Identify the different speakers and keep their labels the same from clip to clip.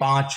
Speaker 1: 5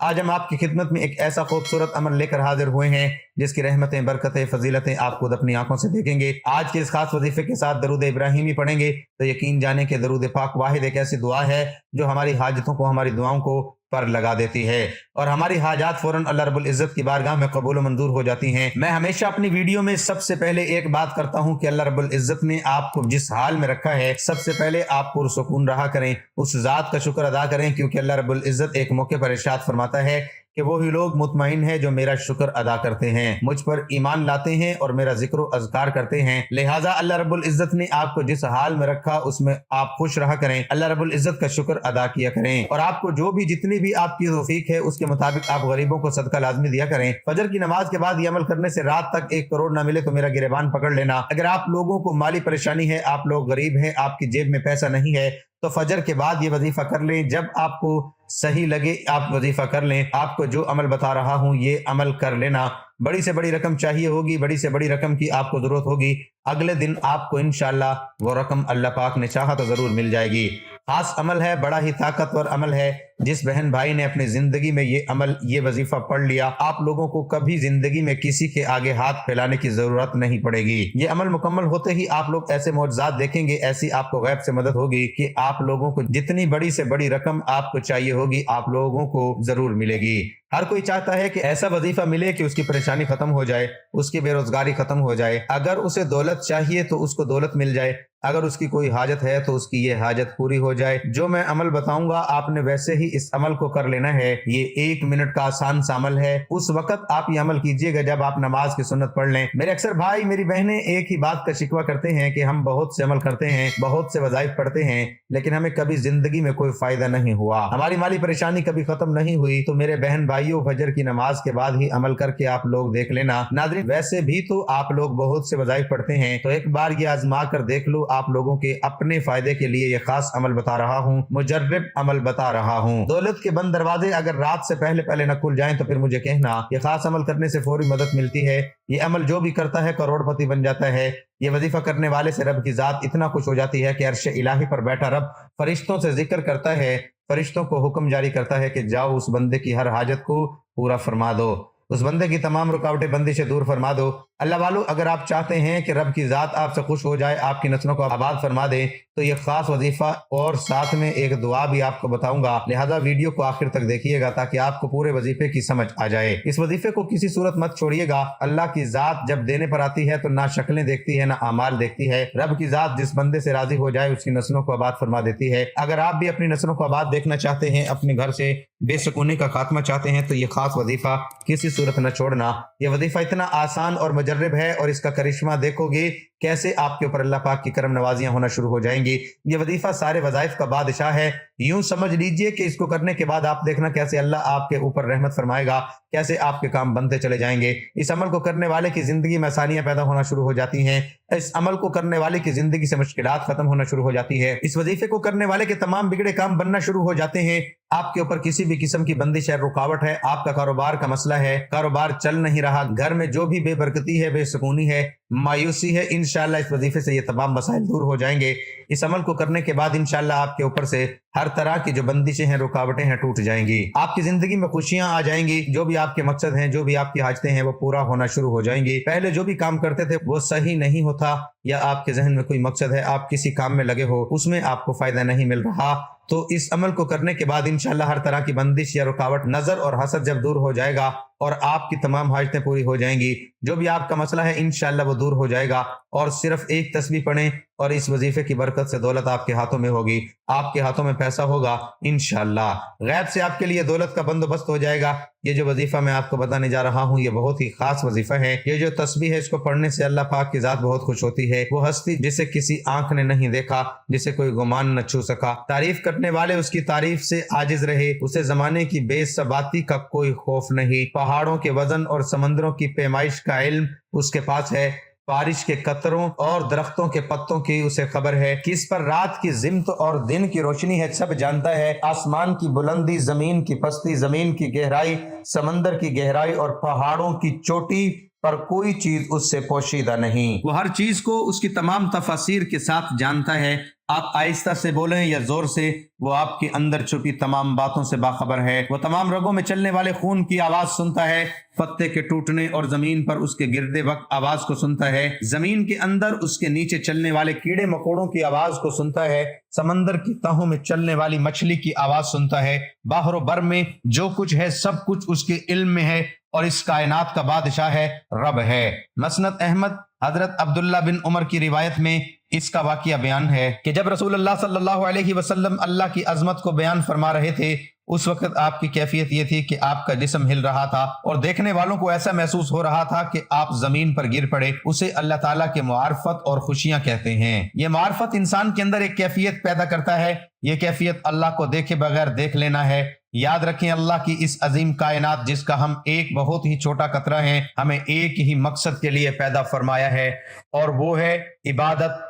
Speaker 1: آج ہم آپ کی خدمت میں ایک ایسا خوبصورت عمل لے کر حاضر ہوئے ہیں جس کی رحمتیں، برکتیں، فضیلتیں آپ خود اپنی آنکھوں سے دیکھیں گے۔ آج کے اس خاص وظیفے کے ساتھ درود ابراہیمی پڑھیں گے تو یقین جانے کہ درود پاک واحد ایک ایسی دعا ہے جو ہماری حاجتوں کو، ہماری دعاؤں کو پر لگا دیتی ہے اور ہماری حاجات فوراً اللہ رب العزت کی بارگاہ میں قبول و منظور ہو جاتی ہیں۔ میں ہمیشہ اپنی ویڈیو میں سب سے پہلے ایک بات کرتا ہوں کہ اللہ رب العزت نے آپ کو جس حال میں رکھا ہے، سب سے پہلے آپ پرسکون رہا کریں، اس ذات کا شکر ادا کریں، کیونکہ اللہ رب العزت ایک موقع پر ارشاد فرماتا ہے کہ وہی لوگ مطمئن ہیں جو میرا شکر ادا کرتے ہیں، مجھ پر ایمان لاتے ہیں اور میرا ذکر و اذکار کرتے ہیں۔ لہٰذا اللہ رب العزت نے آپ کو جس حال میں رکھا اس میں آپ خوش رہا کریں، اللہ رب العزت کا شکر ادا کیا کریں، اور آپ کو جو بھی جتنی بھی آپ کی توفیق ہے اس کے مطابق آپ غریبوں کو صدقہ لازمی دیا کریں۔ فجر کی نماز کے بعد یہ عمل کرنے سے رات تک 1 کروڑ نہ ملے تو میرا گریبان پکڑ لینا۔ اگر آپ لوگوں کو مالی پریشانی ہے، آپ لوگ غریب ہیں، آپ کی جیب میں پیسہ نہیں ہے، تو فجر کے بعد یہ وظیفہ کر لیں۔ جب آپ کو صحیح لگے آپ وظیفہ کر لیں۔ آپ کو جو عمل بتا رہا ہوں یہ عمل کر لینا۔ بڑی سے بڑی رقم چاہیے ہوگی، بڑی سے بڑی رقم کی آپ کو ضرورت ہوگی، اگلے دن آپ کو انشاءاللہ وہ رقم اللہ پاک نے چاہا تو ضرور مل جائے گی۔ خاص عمل ہے، بڑا ہی طاقتور عمل ہے۔ جس بہن بھائی نے اپنی زندگی میں یہ عمل، یہ وظیفہ پڑھ لیا، آپ لوگوں کو کبھی زندگی میں کسی کے آگے ہاتھ پھیلانے کی ضرورت نہیں پڑے گی۔ یہ عمل مکمل ہوتے ہی آپ لوگ ایسے معجزات دیکھیں گے، ایسی آپ کو غیب سے مدد ہوگی کہ آپ لوگوں کو جتنی بڑی سے بڑی رقم آپ کو چاہیے ہوگی آپ لوگوں کو ضرور ملے گی۔ ہر کوئی چاہتا ہے کہ ایسا وظیفہ ملے کہ اس کی پریشانی ختم ہو جائے، اس کی بے روزگاری ختم ہو جائے۔ اگر اسے دولت چاہیے تو اس کو دولت مل جائے، اگر اس کی کوئی حاجت ہے تو اس کی یہ حاجت پوری ہو جائے۔ جو میں عمل بتاؤں گا آپ نے ویسے ہی اس عمل کو کر لینا ہے۔ یہ 1 منٹ کا آسان سا عمل ہے۔ اس وقت آپ یہ عمل کیجئے گا جب آپ نماز کی سنت پڑھ لیں۔ میرے اکثر بھائی، میری بہنیں ایک ہی بات کا شکوہ کرتے ہیں کہ ہم بہت سے عمل کرتے ہیں، بہت سے وظائف پڑھتے ہیں، لیکن ہمیں کبھی زندگی میں کوئی فائدہ نہیں ہوا، ہماری مالی پریشانی کبھی ختم نہیں ہوئی۔ تو میرے بہن بھائیوں، فجر کی نماز کے بعد ہی عمل کر کے آپ لوگ دیکھ لینا۔ ناظرین، ویسے بھی تو آپ لوگ بہت سے وظائف پڑھتے ہیں، تو ایک بار یہ آزما کر دیکھ لو۔ آپ لوگوں کے اپنے فائدے کے لیے یہ خاص عمل بتا رہا ہوں، مجرب عمل بتا رہا ہوں۔ دولت کے بند دروازے اگر رات سے پہلے نہ کھل جائیں تو پھر مجھے کہنا۔ یہ خاص عمل کرنے سے فوری مدد ملتی ہے۔ یہ عمل جو بھی کرتا ہے کروڑ پتی بن جاتا ہے۔ یہ وظیفہ کرنے والے سے رب کی ذات اتنا خوش ہو جاتی ہے کہ عرش الہی پر بیٹھا رب فرشتوں سے ذکر کرتا ہے، فرشتوں کو حکم جاری کرتا ہے کہ جاؤ اس بندے کی ہر حاجت کو پورا فرما دو، اس بندے کی تمام رکاوٹیں بندشیں دور فرما دو۔ اللہ والو، اگر آپ چاہتے ہیں کہ رب کی ذات آپ سے خوش ہو جائے، آپ کی نسلوں کو آباد فرما دے، تو یہ خاص وظیفہ اور ساتھ میں ایک دعا بھی آپ کو بتاؤں گا، لہذا ویڈیو کو آخر تک دیکھیے گا تاکہ آپ کو پورے وظیفے کی سمجھ آ جائے۔ اس وظیفے کو کسی صورت مت چھوڑیے گا۔ اللہ کی ذات جب دینے پر آتی ہے تو نہ شکلیں دیکھتی ہے نہ اعمال دیکھتی ہے۔ رب کی ذات جس بندے سے راضی ہو جائے اس کی نسلوں کو آباد فرما دیتی ہے۔ اگر آپ بھی اپنی نسلوں کو آباد دیکھنا چاہتے ہیں، اپنے گھر سے بے سکونی کا خاتمہ چاہتے ہیں، تو یہ خاص وظیفہ کسی صورت نہ چھوڑنا۔ یہ وظیفہ اتنا آسان اور مجرب ہے، اور اس کا کرشمہ دیکھو گے کیسے آپ کے اوپر اللہ پاک کی کرم نوازیاں ہونا شروع ہو جائیں گی۔ یہ وظیفہ سارے وظائف کا بادشاہ ہے۔ یوں سمجھ لیجئے کہ اس کو کرنے کے بعد آپ دیکھنا کیسے اللہ آپ کے اوپر رحمت فرمائے گا، کیسے آپ کے کام بنتے چلے جائیں گے۔ اس عمل کو کرنے والے کی زندگی میں آسانیاں پیدا ہونا شروع ہو جاتی ہیں۔ اس عمل کو کرنے والے کی زندگی سے مشکلات ختم ہونا شروع ہو جاتی ہے۔ اس وظیفے کو کرنے والے کے تمام بگڑے کام بننا شروع ہو جاتے ہیں۔ آپ کے اوپر کسی بھی قسم کی بندش ہے، رکاوٹ ہے، آپ کا کاروبار کا مسئلہ ہے، کاروبار چل نہیں رہا، گھر میں جو بھی بے برکتی ہے، بے سکونی ہے، مایوسی ہے، انشاءاللہ اس وظیفے سے یہ تمام مسائل دور ہو جائیں گے۔ اس عمل کو کرنے کے بعد انشاءاللہ آپ کے اوپر سے ہر طرح کی جو بندشیں ہیں، رکاوٹیں ہیں، ٹوٹ جائیں گی۔ آپ کی زندگی میں خوشیاں آ جائیں گی، جو بھی آپ کے مقصد ہیں، جو بھی آپ کی حاجتیں ہیں، وہ پورا ہونا شروع ہو جائیں گی۔ پہلے جو بھی کام کرتے تھے وہ صحیح نہیں ہوتا، یا آپ کے ذہن میں کوئی مقصد ہے، آپ کسی کام میں لگے ہو، اس میں آپ کو فائدہ نہیں مل رہا، تو اس عمل کو کرنے کے بعد انشاءاللہ ہر طرح کی بندش یا رکاوٹ، نظر اور حسد جب دور ہو جائے گا اور آپ کی تمام حاجتیں پوری ہو جائیں گی، جو بھی آپ کا مسئلہ ہے انشاءاللہ وہ دور ہو جائے گا۔ اور صرف ایک تسبیح پڑھیں اور اس وظیفے کی برکت سے دولت آپ کے ہاتھوں میں ہوگی، آپ کے ہاتھوں میں پیسہ ہوگا انشاءاللہ، غیب سے آپ کے لیے دولت کا بندوبست ہو جائے گا۔ یہ جو وظیفہ میں آپ کو بتانے جا رہا ہوں یہ بہت ہی خاص وظیفہ ہے۔ یہ جو تسبیح ہے اس کو پڑھنے سے اللہ پاک کی ذات بہت خوش ہوتی ہے۔ وہ ہستی جسے کسی آنکھ نے نہیں دیکھا، جسے کوئی گمان نہ چھو سکا، تعریف کرنے والے اس کی تعریف سے عاجز رہے، اسے زمانے کی بے ثباتی کا کوئی خوف نہیں، پہاڑوں کے وزن اور سمندروں کی پیمائش کا علم اس کے پاس ہے، بارش کے قطروں اور درختوں کے پتوں کی اسے خبر ہے، کس پر رات کی ذمت اور دن کی روشنی ہے سب جانتا ہے، آسمان کی بلندی، زمین کی پستی، زمین کی گہرائی، سمندر کی گہرائی اور پہاڑوں کی چوٹی پر کوئی چیز اس سے پوشیدہ نہیں۔ وہ ہر چیز کو اس کی تمام تفاسیر کے ساتھ جانتا ہے۔ آپ آہستہ سے بولیں یا زور سے، وہ آپ کے اندر چھپی تمام باتوں سے باخبر ہے۔ وہ تمام رگوں میں چلنے والے خون کی آواز سنتا ہے، پتے کے ٹوٹنے اور زمین پر اس کے گرتے وقت آواز کو سنتا ہے، زمین کے اندر اس کے نیچے چلنے والے کیڑے مکوڑوں کی آواز کو سنتا ہے، سمندر کی تہوں میں چلنے والی مچھلی کی آواز سنتا ہے، باہر و بر میں جو کچھ ہے سب کچھ اس کے علم میں ہے، اور اس کائنات کا بادشاہ ہے، رب ہے۔ مسند احمد حضرت عبداللہ بن عمر کی روایت میں اس کا واقعہ بیان ہے کہ جب رسول اللہ صلی اللہ علیہ وسلم اللہ کی عظمت کو بیان فرما رہے تھے، اس وقت آپ کی کیفیت یہ تھی کہ آپ کا جسم ہل رہا تھا اور دیکھنے والوں کو ایسا محسوس ہو رہا تھا کہ آپ زمین پر گر پڑے۔ اسے اللہ تعالیٰ کے معرفت اور خوشیاں کہتے ہیں۔ یہ معرفت انسان کے اندر ایک کیفیت پیدا کرتا ہے، یہ کیفیت اللہ کو دیکھے بغیر دیکھ لینا ہے۔ یاد رکھیں، اللہ کی اس عظیم کائنات جس کا ہم ایک بہت ہی چھوٹا قطرہ ہیں، ہمیں ایک ہی مقصد کے لیے پیدا فرمایا ہے، اور وہ ہے عبادت۔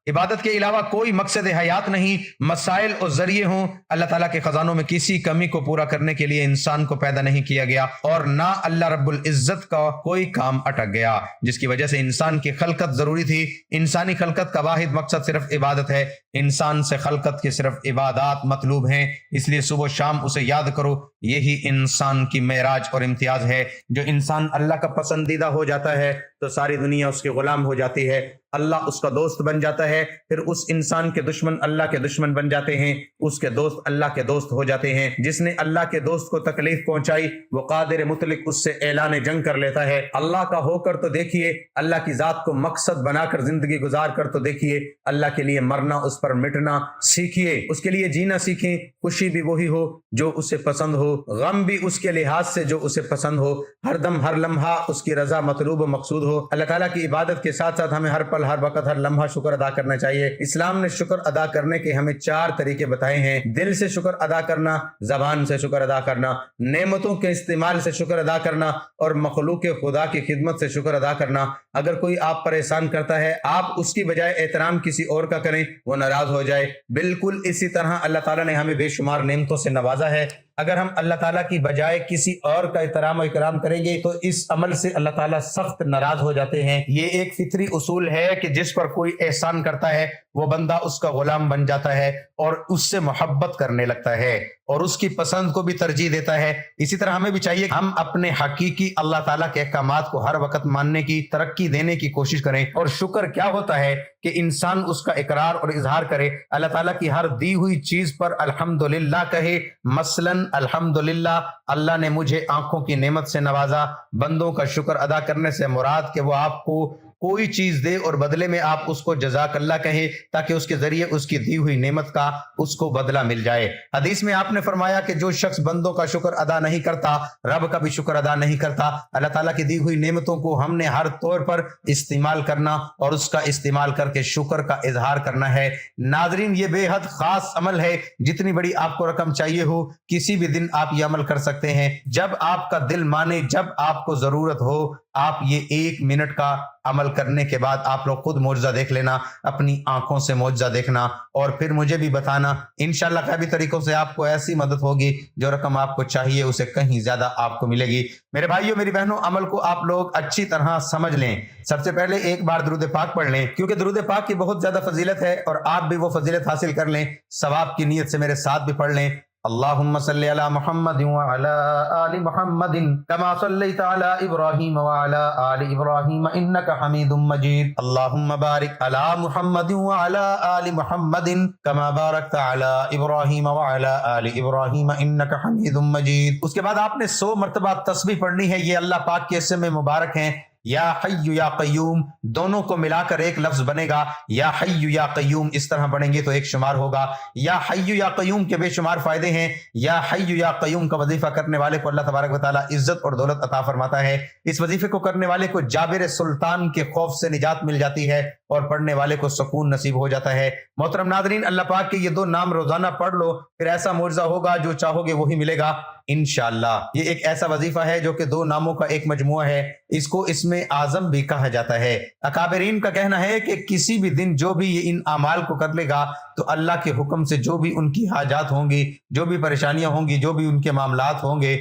Speaker 1: عبادت کے علاوہ کوئی مقصد حیات نہیں۔ مسائل اور ذریعے ہوں، اللہ تعالیٰ کے خزانوں میں کسی کمی کو پورا کرنے کے لیے انسان کو پیدا نہیں کیا گیا، اور نہ اللہ رب العزت کا کوئی کام اٹک گیا جس کی وجہ سے انسان کی خلقت ضروری تھی۔ انسانی خلقت کا واحد مقصد صرف عبادت ہے۔ انسان سے خلقت کے صرف عبادات مطلوب ہیں، اس لیے صبح و شام اسے یاد کرو۔ یہی انسان کی معراج اور امتیاز ہے۔ جو انسان اللہ کا پسندیدہ ہو جاتا ہے تو ساری دنیا اس کے غلام ہو جاتی ہے، اللہ اس کا دوست بن جاتا ہے، پھر اس انسان کے دشمن اللہ کے دشمن بن جاتے ہیں، اس کے دوست اللہ کے دوست ہو جاتے ہیں۔ جس نے اللہ کے دوست کو تکلیف پہنچائی وہ قادر مطلق اس سے اعلان جنگ کر لیتا ہے۔ اللہ کا ہو کر تو دیکھیے، اللہ کی ذات کو مقصد بنا کر زندگی گزار کر تو دیکھیے، اللہ کے لیے مرنا، اس پر مٹنا سیکھیے، اس کے لیے جینا سیکھیں۔ خوشی بھی وہی ہو جو اسے پسند ہو، غم بھی اس کے لحاظ سے جو اسے پسند ہو، ہر دم ہر لمحہ اس کی رضا مطلوب و مقصود ہو۔ اللہ تعالیٰ کی عبادت کے ساتھ ساتھ ہمیں ہر پل، ہر وقت، ہر لمحہ شکر ادا کرنا چاہیے۔ اسلام نے شکر ادا کرنے کے ہمیں 4 طریقے بتائے ہیں: دل سے شکر ادا کرنا، زبان سے شکر ادا کرنا، نعمتوں کے استعمال سے شکر ادا کرنا، اور مخلوق خدا کی خدمت سے شکر ادا کرنا۔ اگر کوئی آپ پر احسان کرتا ہے، آپ اس کی بجائے احترام کسی اور کا کریں، وہ ناراض ہو جائے۔ بالکل اسی طرح اللہ تعالیٰ نے ہمیں بے شمار نعمتوں سے نوازا ہے، اگر ہم اللہ تعالیٰ کی بجائے کسی اور کا احترام و اکرام کریں گے تو اس عمل سے اللہ تعالیٰ سخت ناراض ہو جاتے ہیں۔ یہ ایک فطری اصول ہے کہ جس پر کوئی احسان کرتا ہے وہ بندہ اس کا غلام بن جاتا ہے اور اس سے محبت کرنے لگتا ہے اور اس کی پسند کو بھی ترجیح دیتا ہے۔ اسی طرح ہمیں بھی چاہیے کہ ہم اپنے حقیقی اللہ تعالیٰ کے احکامات کو ہر وقت ماننے کی، ترقی دینے کی کوشش کریں۔ اور شکر کیا ہوتا ہے کہ انسان اس کا اقرار اور اظہار کرے، اللہ تعالیٰ کی ہر دی ہوئی چیز پر الحمدللہ کہے۔ مثلاً الحمدللہ، اللہ نے مجھے آنکھوں کی نعمت سے نوازا۔ بندوں کا شکر ادا کرنے سے مراد کہ وہ آپ کو کوئی چیز دے اور بدلے میں آپ اس کو جزاک اللہ کہیں، تاکہ اس کے ذریعے اس کی دی ہوئی نعمت کا اس کو بدلہ مل جائے۔ حدیث میں آپ نے فرمایا کہ جو شخص بندوں کا شکر ادا نہیں کرتا، رب کا بھی شکر ادا نہیں کرتا۔ اللہ تعالیٰ کی دی ہوئی نعمتوں کو ہم نے ہر طور پر استعمال کرنا اور اس کا استعمال کر کے شکر کا اظہار کرنا ہے۔ ناظرین، یہ بے حد خاص عمل ہے۔ جتنی بڑی آپ کو رقم چاہیے ہو، کسی بھی دن آپ یہ عمل کر سکتے ہیں۔ جب آپ کا دل مانے، جب آپ کو ضرورت ہو، آپ یہ 1 منٹ کا عمل کرنے کے بعد آپ لوگ خود معجزہ دیکھ لینا، اپنی آنکھوں سے معجزہ دیکھنا، اور پھر مجھے بھی بتانا۔ انشاءاللہ قیبی طریقوں سے آپ کو ایسی مدد ہوگی، جو رقم آپ کو چاہیے اسے کہیں زیادہ آپ کو ملے گی۔ میرے بھائیوں، میری بہنوں، عمل کو آپ لوگ اچھی طرح سمجھ لیں۔ سب سے پہلے ایک بار درود پاک پڑھ لیں، کیونکہ درود پاک کی بہت زیادہ فضیلت ہے، اور آپ بھی وہ فضیلت حاصل کر لیں۔ ثواب کی نیت سے میرے ساتھ بھی پڑھ لیں۔ اللہم صلی علی محمد وعلی آل محمد کما صلیت علی ابراہیم وعلی آل ابراہیم انک حمید مجید۔ اللہم بارک علی محمد وعلی آل محمد کما بارکت علی ابراہیم وعلی آل ابراہیم انک حمید مجید۔ اس کے بعد آپ نے 100 مرتبہ تسبیح پڑھنی ہے۔ یہ اللہ پاک کے اسم مبارک ہیں، یا حی یا قیوم، دونوں کو ملا کر ایک لفظ بنے گا۔ یا حی یا قیوم اس طرح پڑھیں گے تو ایک شمار ہوگا۔ یا حی یا قیوم کے بے شمار فائدے ہیں۔ یا حی یا قیوم کا وظیفہ کرنے والے کو اللہ تبارک و تعالیٰ عزت اور دولت عطا فرماتا ہے۔ اس وظیفے کو کرنے والے کو جابر سلطان کے خوف سے نجات مل جاتی ہے، اور پڑھنے والے کو سکون نصیب ہو جاتا ہے۔ محترم ناظرین، اللہ پاک کے یہ 2 نام روزانہ پڑھ لو، پھر ایسا معجزہ ہوگا، جو چاہو گے وہی ملے گا انشاءاللہ۔ یہ ایک ایسا وظیفہ ہے جو کہ 2 ناموں کا ایک مجموعہ ہے۔ اس کو اسم اعظم بھی کہا جاتا ہے۔ اکابرین کا کہنا ہے کہ کسی بھی دن جو بھی یہ ان اعمال کو کر لے گا تو اللہ کے حکم سے جو بھی ان کی حاجات ہوں گی، جو بھی پریشانیاں ہوں گی، جو بھی ان کے معاملات ہوں گے،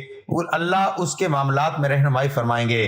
Speaker 1: اللہ اس کے معاملات میں رہنمائی فرمائیں گے۔